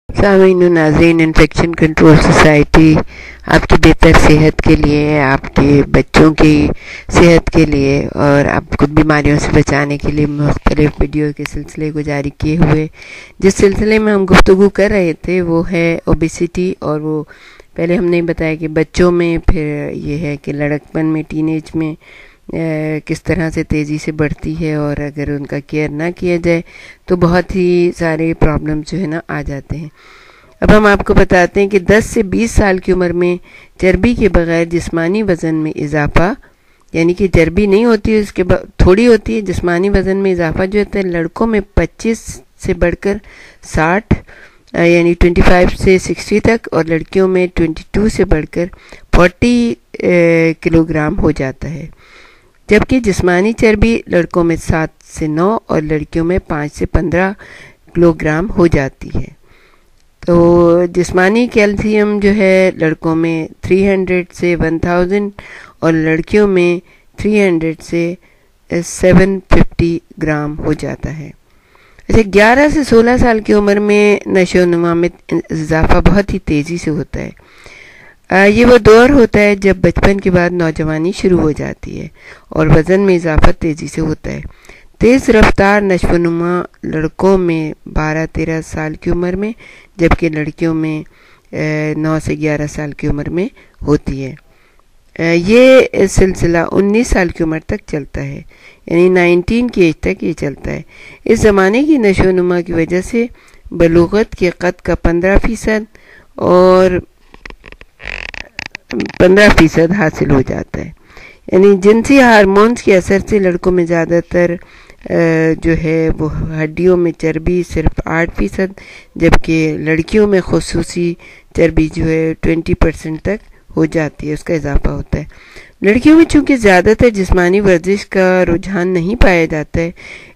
سامعین و ناظرین، انفیکشن کنٹرول سوسائٹی آپ کی بہتر صحت کے لیے، آپ کے بچوں کی صحت کے لیے اور آپ کو بیماریوں سے بچانے کے لیے مختلف ویڈیو کے سلسلے کو جاری کیے ہوئے جس سلسلے میں ہم گفتگو کر رہے تھے وہ ہے اوبیسٹی. اور وہ پہلے ہم نے بتایا کہ بچوں میں، پھر یہ ہے کہ لڑکپن میں، ٹین ایج میں کس طرح سے تیزی سے بڑھتی ہے، اور اگر ان کا کیئر نہ کیا جائے تو بہت ہی سارے پرابلم جو ہے نا آ جاتے ہیں. اب ہم آپ کو بتاتے ہیں کہ 10 سے 20 سال کی عمر میں چربی کے بغیر جسمانی وزن میں اضافہ، یعنی کہ چربی نہیں ہوتی، اس کے تھوڑی ہوتی ہے، جسمانی وزن میں اضافہ جو ہوتا ہے لڑکوں میں 25 سے بڑھ کر 60 یعنی 25 سے 60 تک، اور لڑکیوں میں 22 سے بڑھ کر 40 کلو گرام ہو جاتا ہے. جبکہ جسمانی چربی لڑکوں میں 7 سے 9 اور لڑکیوں میں 5 سے 15 کلو گرام ہو جاتی ہے. تو جسمانی کیلشیم جو ہے لڑکوں میں 300 سے 1000 اور لڑکیوں میں 300 سے 750 گرام ہو جاتا ہے. اچھا، 11 سے 16 سال کی عمر میں نشو و نما میں اضافہ بہت ہی تیزی سے ہوتا ہے. یہ وہ دور ہوتا ہے جب بچپن کے بعد نوجوانی شروع ہو جاتی ہے اور وزن میں اضافہ تیزی سے ہوتا ہے. تیز رفتار نشو و نما لڑکوں میں 12-13 سال کی عمر میں، جبکہ لڑکیوں میں 9 سے 11 سال کی عمر میں ہوتی ہے. یہ سلسلہ 19 سال کی عمر تک چلتا ہے، یعنی 19 کی ایج تک یہ چلتا ہے. اس زمانے کی نشو و نما کی وجہ سے بلوغت کے قد کا 15% اور 15% حاصل ہو جاتا ہے. یعنی جنسی ہارمونز کے اثر سے لڑکوں میں زیادہ تر جو ہے وہ ہڈیوں میں چربی صرف 8%، جبکہ لڑکیوں میں خصوصی چربی جو ہے 20% تک ہو جاتی ہے، اس کا اضافہ ہوتا ہے. لڑکیوں میں چونکہ زیادہ تر جسمانی ورزش کا رجحان نہیں پایا جاتا ہے،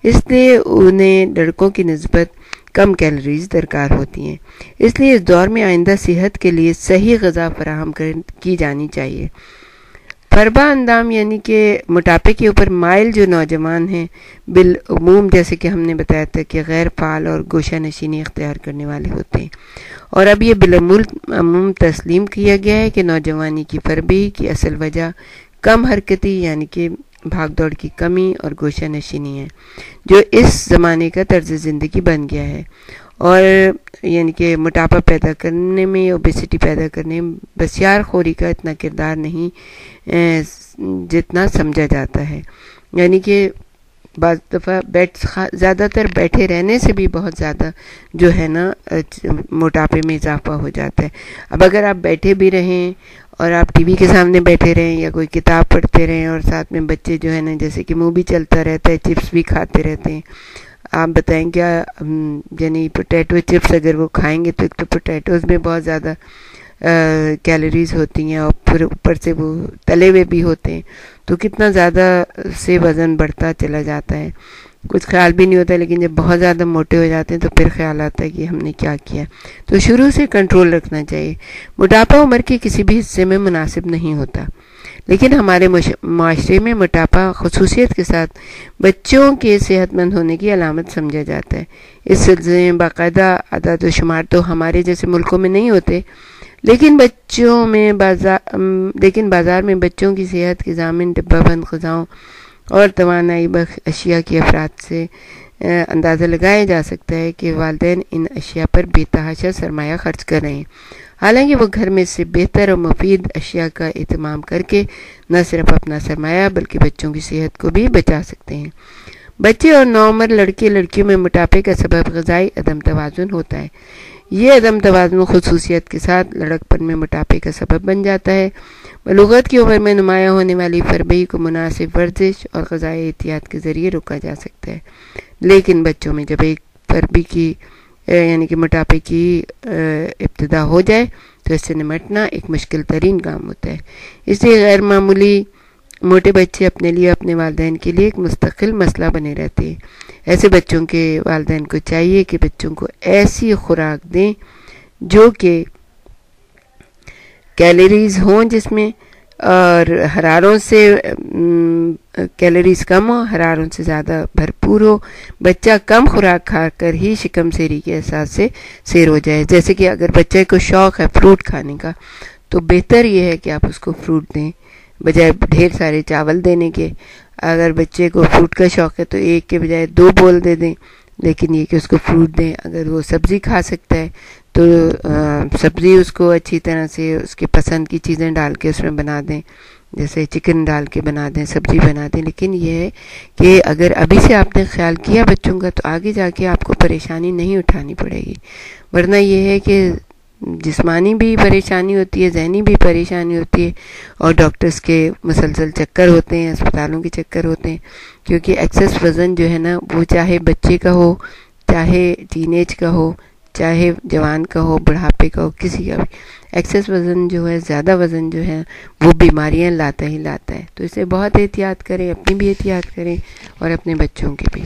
اس لیے انہیں لڑکوں کی نسبت کم کیلوریز درکار ہوتی ہیں. اس لیے اس دور میں آئندہ صحت کے لیے صحیح غذا فراہم کی جانی چاہیے. فربا اندام یعنی کہ موٹاپے کے اوپر مائل جو نوجوان ہیں بالعموم، جیسے کہ ہم نے بتایا تھا کہ غیر فعال اور گوشہ نشینی اختیار کرنے والے ہوتے ہیں، اور اب یہ بالعموم تسلیم کیا گیا ہے کہ نوجوانی کی فربی کی اصل وجہ کم حرکتی یعنی کہ بھاگ دوڑ کی کمی اور گوشہ نشینی ہے، جو اس زمانے کا طرز زندگی بن گیا ہے. اور یعنی کہ موٹاپا پیدا کرنے میں، اوبیسٹی پیدا کرنے میں بسیار خوری کا اتنا کردار نہیں جتنا سمجھا جاتا ہے. یعنی کہ بعض دفعہ زیادہ تر بیٹھے رہنے سے بھی بہت زیادہ جو ہے نا موٹاپے میں اضافہ ہو جاتا ہے. اب اگر آپ بیٹھے بھی رہیں اور آپ ٹی وی کے سامنے بیٹھے رہیں یا کوئی کتاب پڑھتے رہیں اور ساتھ میں بچے جو ہے نا جیسے کہ مووی چلتا رہتا ہے، چپس بھی کھاتے رہتے ہیں، آپ بتائیں کیا یعنی پوٹیٹو چپس اگر وہ کھائیں گے تو ایک تو پوٹیٹوز میں بہت زیادہ کیلوریز ہوتی ہیں اور پھر اوپر سے وہ تلے ہوئے بھی ہوتے ہیں، تو کتنا زیادہ سے وزن بڑھتا چلا جاتا ہے. کچھ خیال بھی نہیں ہوتا، لیکن جب بہت زیادہ موٹے ہو جاتے ہیں تو پھر خیال آتا ہے کہ ہم نے کیا کیا. تو شروع سے کنٹرول رکھنا چاہیے. موٹاپا عمر کے کسی بھی حصے میں مناسب نہیں ہوتا، لیکن ہمارے معاشرے میں موٹاپا خصوصیت کے ساتھ بچوں کے صحت مند ہونے کی علامت سمجھا جاتا ہے. اس سلسلے میں باقاعدہ اعداد و شمار تو ہمارے جیسے ملکوں میں نہیں ہوتے، لیکن بازار میں بچوں کی صحت کے ضامن ڈبہ بند غذاؤں اور توانائی بخش اشیاء کے افراد سے اندازہ لگایا جا سکتا ہے کہ والدین ان اشیاء پر بے تحاشا سرمایہ خرچ کر رہے ہیں، حالانکہ وہ گھر میں سے بہتر اور مفید اشیاء کا اہتمام کر کے نہ صرف اپنا سرمایہ بلکہ بچوں کی صحت کو بھی بچا سکتے ہیں. بچے اور نوعمر لڑکے لڑکیوں میں موٹاپے کا سبب غذائی عدم توازن ہوتا ہے. یہ عدم توازن خصوصیت کے ساتھ لڑکپن میں موٹاپے کا سبب بن جاتا ہے. بلوغت کی عمر میں نمایاں ہونے والی فربئی کو مناسب ورزش اور غذائی احتیاط کے ذریعے روکا جا سکتا ہے، لیکن بچوں میں جب ایک فربی کی یعنی کہ موٹاپے کی ابتدا ہو جائے تو اس سے نمٹنا ایک مشکل ترین کام ہوتا ہے. اس لیے غیر معمولی موٹے بچے اپنے لیے اپنے والدین کے لیے ایک مستقل مسئلہ بنے رہتے ہیں. ایسے بچوں کے والدین کو چاہیے کہ بچوں کو ایسی خوراک دیں جو کہ کیلوریز ہوں جس میں، اور حراروں سے کیلوریز کم ہو، حراروں سے زیادہ بھرپور ہو، بچہ کم خوراک کھا کر ہی شکم سیری کے احساس سے سیر ہو جائے. جیسے کہ اگر بچے کو شوق ہے فروٹ کھانے کا تو بہتر یہ ہے کہ آپ اس کو فروٹ دیں بجائے ڈھیر سارے چاول دینے کے. اگر بچے کو فروٹ کا شوق ہے تو ایک کے بجائے 2 بول دے دیں، لیکن یہ کہ اس کو فروٹ دیں. اگر وہ سبزی کھا سکتا ہے تو سبزی اس کو اچھی طرح سے اس کے پسند کی چیزیں ڈال کے اس میں بنا دیں، جیسے چکن ڈال کے بنا دیں، سبزی بنا دیں. لیکن یہ ہے کہ اگر ابھی سے آپ نے خیال کیا بچوں کا تو آگے جا کے آپ کو پریشانی نہیں اٹھانی پڑے گی. ورنہ یہ ہے کہ جسمانی بھی پریشانی ہوتی ہے، ذہنی بھی پریشانی ہوتی ہے، اور ڈاکٹرز کے مسلسل چکر ہوتے ہیں، اسپتالوں کے چکر ہوتے ہیں. کیونکہ ایکسس وزن جو ہے نا وہ چاہے بچے کا ہو، چاہے ٹین ایج کا ہو، چاہے جوان کا ہو، بڑھاپے کا ہو، کسی کا بھی ایکسس وزن جو ہے، زیادہ وزن جو ہے وہ بیماریاں لاتا ہی لاتا ہے. تو اسے بہت احتیاط کریں، اپنی بھی احتیاط کریں اور اپنے بچوں کی بھی.